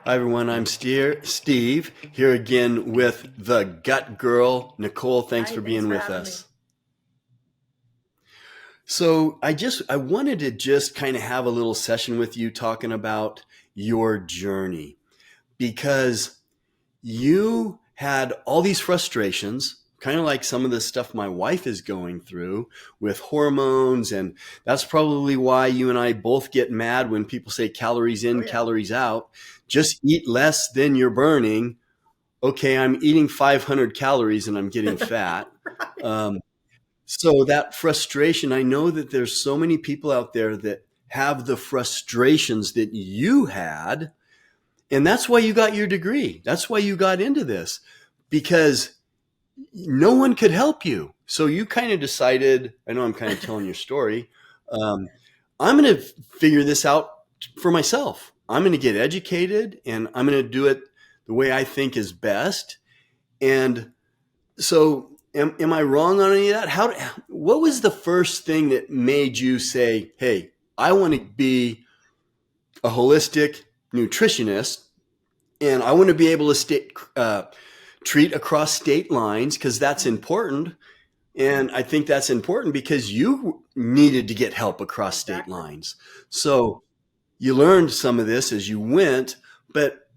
Hi, everyone. I'm Steve, here again with the Gut Girl, Nicole. Thanks Hi, for thanks being for with having me. us. So I wanted to just kind of have a little session with you talking about your journey because you had all these frustrations, kind of like some of the stuff my wife is going through with hormones. And that's probably why you and I both get mad when people say calories Oh in, yeah. calories out. Just eat less than you're burning. Okay, I'm eating 500 calories and I'm getting fat. Um, so that frustration, I know that there's so many people out there that have the frustrations that you had, and that's why you got your degree. That's why you got into this, because no one could help you. So you kind of decided, I know I'm kind of telling your story. Um, I'm going to figure this out for myself. I'm going to get educated and I'm going to do it the way I think is best. And so am I wrong on any of that? What was the first thing that made you say, hey, I want to be a holistic nutritionist and I want to be able to treat across state lines because that's important. And I think that's important because you needed to get help across state Exactly. lines. So you learned some of this as you went, but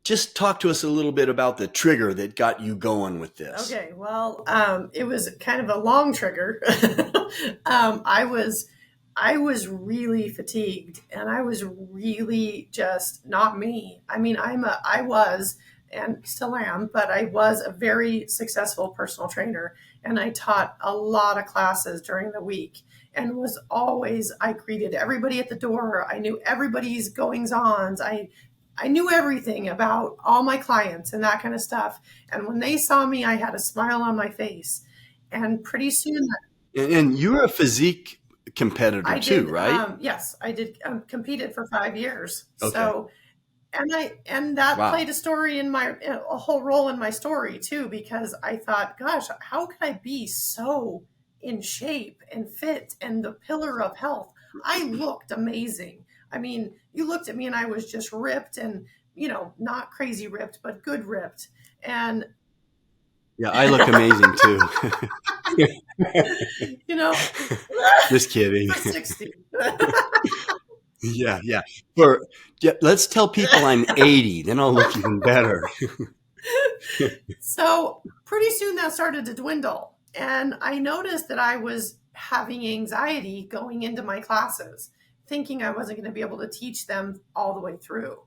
just talk to us a little bit about the trigger that got you going with this. Okay. Well, it was kind of a long trigger. I was really fatigued, and I was really just not me. I mean, I was, and still am, but I was a very successful personal trainer, and I taught a lot of classes during the week. And I greeted everybody at the door. I knew everybody's goings ons. I knew everything about all my clients and that kind of stuff. And when they saw me, I had a smile on my face. And pretty soon And you're a physique competitor I too, did, right? yes, I did competed for 5 years. Okay. So, and that played Wow. a whole role in my story too, because I thought, gosh, how could I be so in shape and fit and the pillar of health? I looked amazing. I mean, you looked at me and I was just ripped and, not crazy ripped, but good ripped. And, Yeah, I look amazing too. you know, Just kidding. for 60. Yeah, yeah. For yeah, let's tell people I'm 80, then I'll look even better. So pretty soon that started to dwindle. And I noticed that I was having anxiety going into my classes, thinking I wasn't going to be able to teach them all the way through.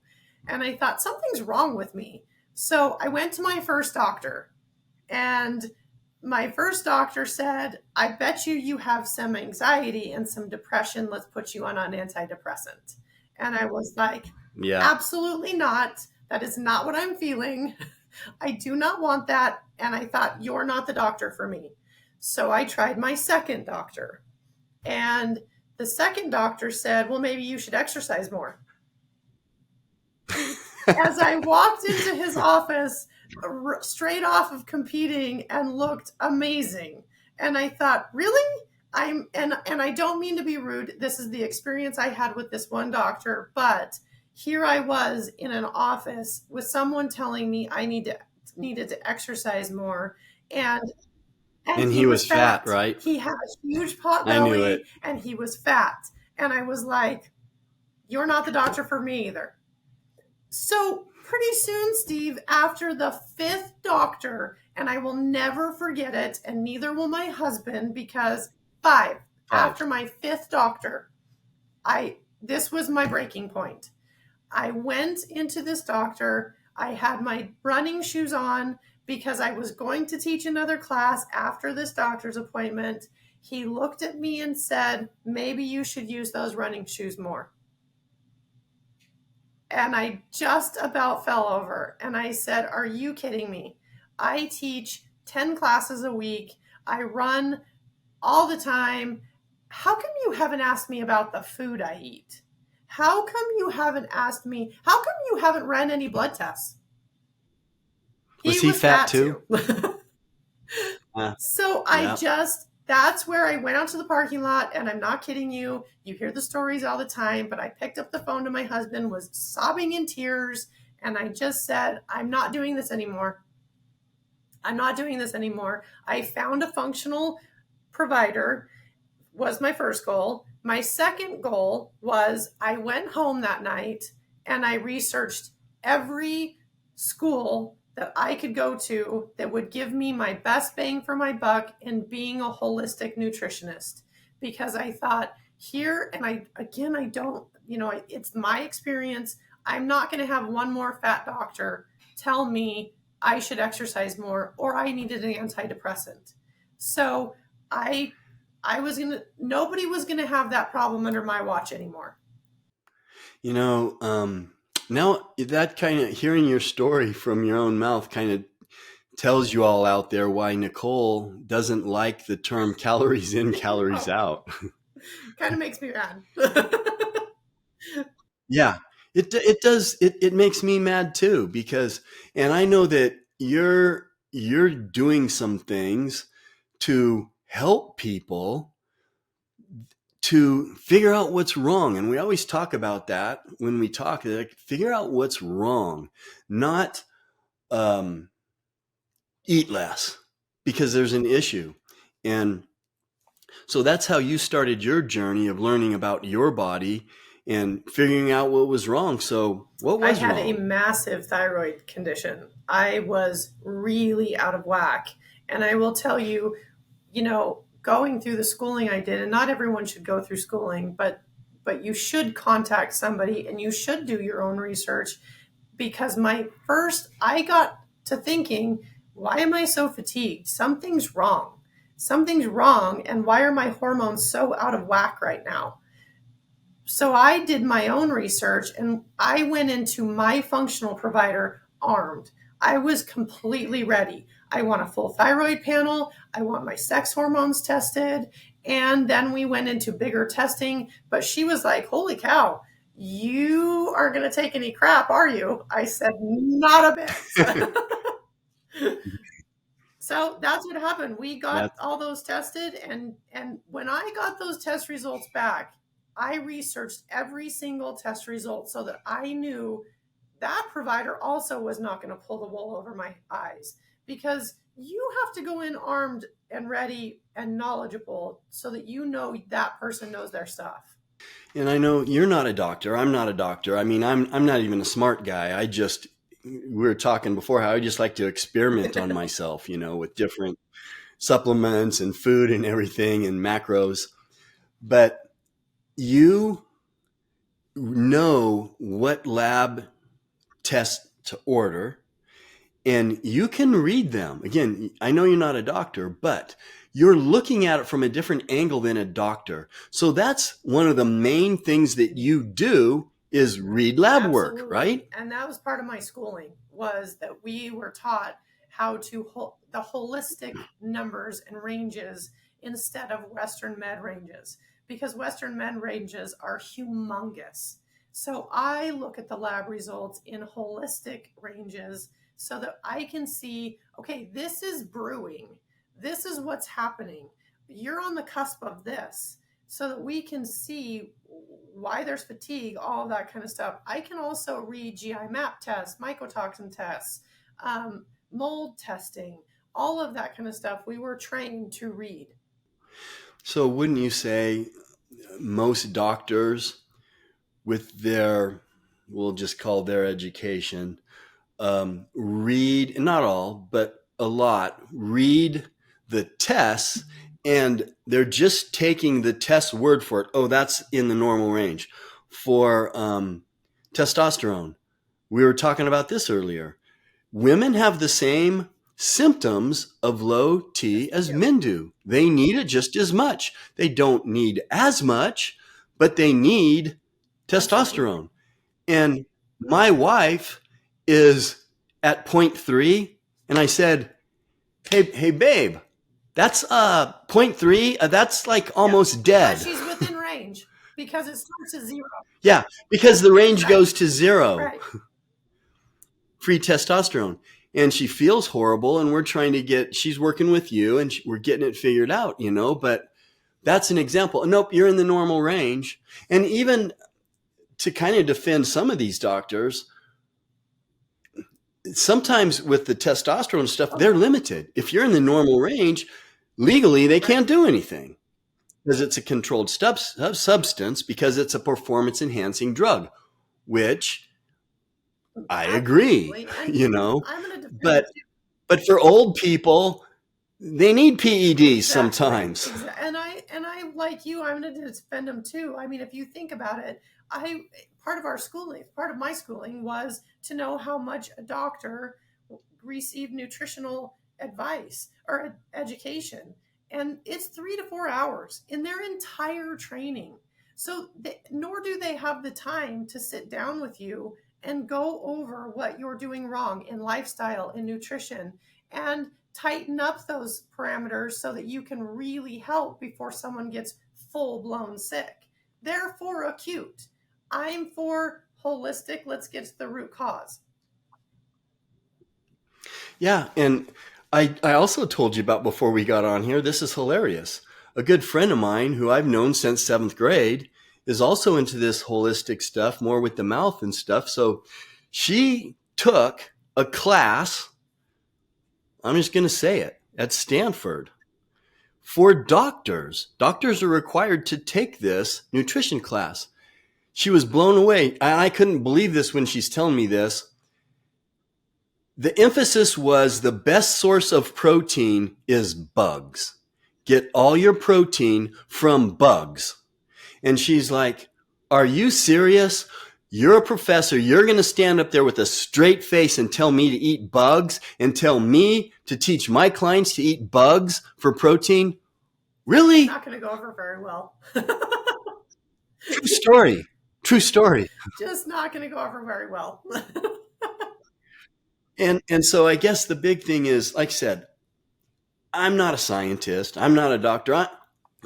And I thought, something's wrong with me. So I went to my first doctor, and my first doctor said, I bet you have some anxiety and some depression. Let's put you on an antidepressant. And I was like, Yeah. absolutely not. That is not what I'm feeling. I do not want that. And I thought, you're not the doctor for me. So I tried my second doctor. And the second doctor said, well, maybe you should exercise more. As I walked into his office, straight off of competing and looked amazing. And I thought, really? And I don't mean to be rude. This is the experience I had with this one doctor, but here I was in an office with someone telling me needed to exercise more, and And he he was was fat, fat. right? He had a huge pot I knew belly it. and he was fat. And I was like, you're not the doctor for me either. So pretty soon, Steve, after the fifth doctor, and I will never forget it, and neither will my husband, because five, Five. after my fifth doctor, I this was my breaking point. I went into this doctor. I had my running shoes on because I was going to teach another class after this doctor's appointment. He looked at me and said, maybe you should use those running shoes more. And I just about fell over. And I said, are you kidding me? I teach 10 classes a week. I run all the time. How come you haven't asked me about the food I eat? How come you haven't asked me? How come you haven't ran any blood tests? He Was he was fat fat too? too. Uh, So yeah. that's where I went out to the parking lot, and I'm not kidding you. You hear the stories all the time, but I picked up the phone to my husband, was sobbing in tears, And I just said, I'm not doing this anymore. I'm not doing this anymore. I found a functional provider was my first goal. My second goal was I went home that night and I researched every school that I could go to that would give me my best bang for my buck in being a holistic nutritionist. Because I thought here, and I don't, it's my experience. I'm not going to have one more fat doctor tell me I should exercise more or I needed an antidepressant. So I nobody was gonna have that problem under my watch anymore. You know, now that kind of hearing your story from your own mouth kind of tells you all out there why Nicole doesn't like the term calories in, calories out. Kind of makes me mad. Yeah, it does. It makes me mad too because, and I know that you're doing some things to help people to figure out what's wrong. And we always talk about that when we talk, like, figure out what's wrong, not um, eat less because there's an issue. And so that's how you started your journey of learning about your body and figuring out what was wrong. So what I was had a wrong? massive thyroid condition. I was really out of whack. And I will tell you, going through the schooling I did, and not everyone should go through schooling, but you should contact somebody and you should do your own research because I got to thinking, why am I so fatigued? Something's wrong. Something's wrong. And why are my hormones so out of whack right now? So I did my own research and I went into my functional provider armed. I was completely ready. I want a full thyroid panel. I want my sex hormones tested. And then we went into bigger testing. But she was like, holy cow, you aren't going to take any crap, are you? I said, not a bit. So that's what happened. We got That's all those tested, and when I got those test results back, I researched every single test result so that I knew that provider also was not going to pull the wool over my eyes because you have to go in armed and ready and knowledgeable so that that person knows their stuff. and I know you're not a doctor. I'm not a doctor. I mean, I'm not even a smart guy. We were talking before how I just like to experiment on myself, with different supplements and food and everything and macros. But you know what lab test to order and you can read them. Again, I know you're not a doctor, but you're looking at it from a different angle than a doctor. So that's one of the main things that you do is read lab work, Absolutely. right? And that was part of my schooling was that we were taught how to the holistic numbers and ranges instead of Western med ranges because Western med ranges are humongous. So I look at the lab results in holistic ranges so that I can see, okay, this is brewing. This is what's happening. You're on the cusp of this so that we can see why there's fatigue, all of that kind of stuff. I can also read GI map tests, mycotoxin tests, mold testing, all of that kind of stuff. We were trained to read. So wouldn't you say most doctors with their, we'll just call their education, read, not all, but a lot, read the tests and they're just taking the test word for it. Oh, that's in the normal range. For testosterone, we were talking about this earlier. Women have the same symptoms of low Yes, T we as do. men do. They need it just as much. They don't need as much, but they need Absolutely. testosterone. And my wife is at point 0.3. And I said, hey, babe, that's point 0.3. That's like Yeah. almost But dead. she's within range because it starts at zero. Yeah, because the range Right. goes to zero, Right. free testosterone. And she feels horrible. And she's working with you and we're getting it figured out, but that's an example. Nope, you're in the normal range. And even to kind of defend some of these doctors, sometimes with the testosterone stuff, Oh they're yeah. limited. If you're in the normal range, legally, they Right. can't do anything because it's a controlled substance, because it's a performance enhancing drug, which I agree, Absolutely. And you know, I'm going to defend but it too. but for old people, they need PEDs Exactly. sometimes. And I like you, I'm going to defend them too. I mean, if you think about it, I part of our schooling, part of my schooling was to know how much a doctor received nutritional advice or education, and it's 3 to 4 hours in their entire training. So, nor do they have the time to sit down with you and go over what you're doing wrong in lifestyle and nutrition and tighten up those parameters so that you can really help before someone gets full blown sick. They're for acute. I'm for holistic. Let's get to the root cause. Yeah, and I also told you about before we got on here. This is hilarious. A good friend of mine who I've known since seventh grade is also into this holistic stuff, more with the mouth and stuff. So she took a class, I'm just going to say it, at Stanford for doctors. Doctors are required to take this nutrition class. She was blown away. I couldn't believe this when she's telling me this. The emphasis was the best source of protein is bugs. Get all your protein from bugs. And she's like, are you serious? You're a professor. You're going to stand up there with a straight face and tell me to eat bugs and tell me to teach my clients to eat bugs for protein? Really? Not going to go over very well. True story. True story. Just not going to go over very well. And so I guess the big thing is, like I said, I'm not a scientist. I'm not a doctor.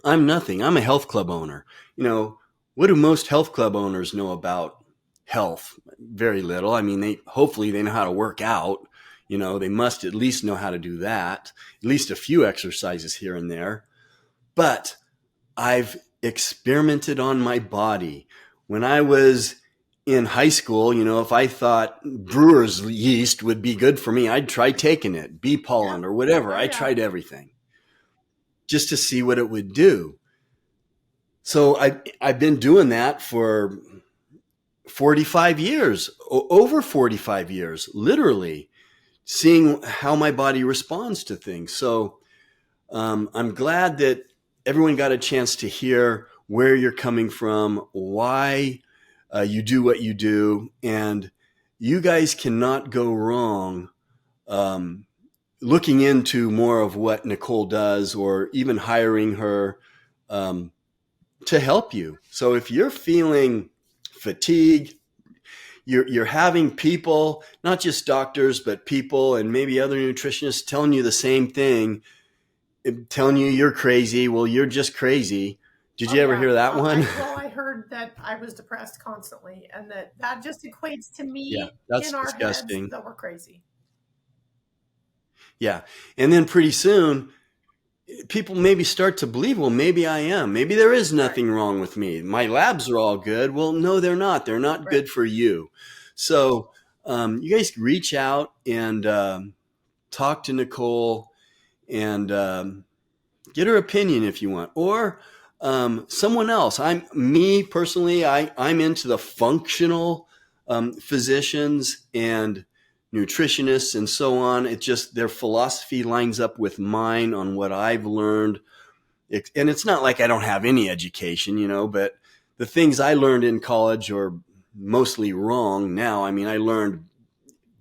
I'm nothing. I'm a health club owner. You know, what do most health club owners know about health? Very little. I mean, hopefully they know how to work out. You know, they must at least know how to do that. At least a few exercises here and there. But I've experimented on my body. When I was in high school, you know, if I thought brewer's yeast would be good for me, I'd try taking it, bee Yeah. pollen or whatever. Oh I yeah. tried everything just to see what it would do. So I've been doing that for 45 years, over 45 years, literally seeing how my body responds to things. So I'm glad that everyone got a chance to hear where you're coming from, why you do what you do, and you guys cannot go wrong um, looking into more of what Nicole does, or even hiring her um, to help you. So if you're feeling fatigue, you're having people, not just doctors, but people and maybe other nutritionists telling you the same thing, telling you you're crazy. Well, you're just crazy. Did Oh you ever yeah. hear that one? I heard that I was depressed constantly, and that just equates to Yeah, me that's in our heads disgusting. that we're crazy. Yeah. And then pretty soon, people maybe start to believe, well, maybe I am. Maybe there is Right. nothing wrong with me. My labs are all good. Well, no, they're not. They're not Right. good for you. So you guys reach out and talk to Nicole and get her opinion if you want, or someone else. Me personally. I'm into the functional physicians and nutritionists and so on. It just, their philosophy lines up with mine on what I've learned. And it's not like I don't have any education, you know, but the things I learned in college are mostly wrong now. I mean, I learned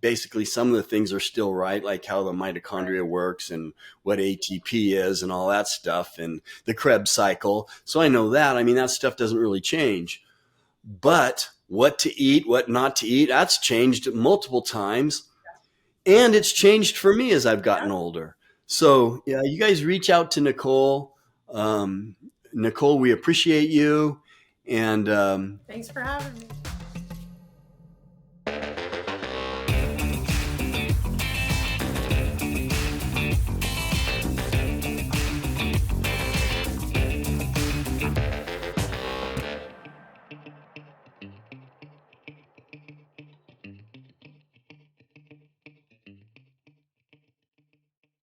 basically some of the things are still right, like how the Right. mitochondria works and what ATP is and all that stuff and the Krebs cycle. So I know that. I mean, that stuff doesn't really change. But what to eat, what not to eat, that's changed multiple times. And it's changed for me as I've Yeah. gotten older. So yeah, you guys reach out to Nicole. Nicole, we appreciate you. And Thanks for having me.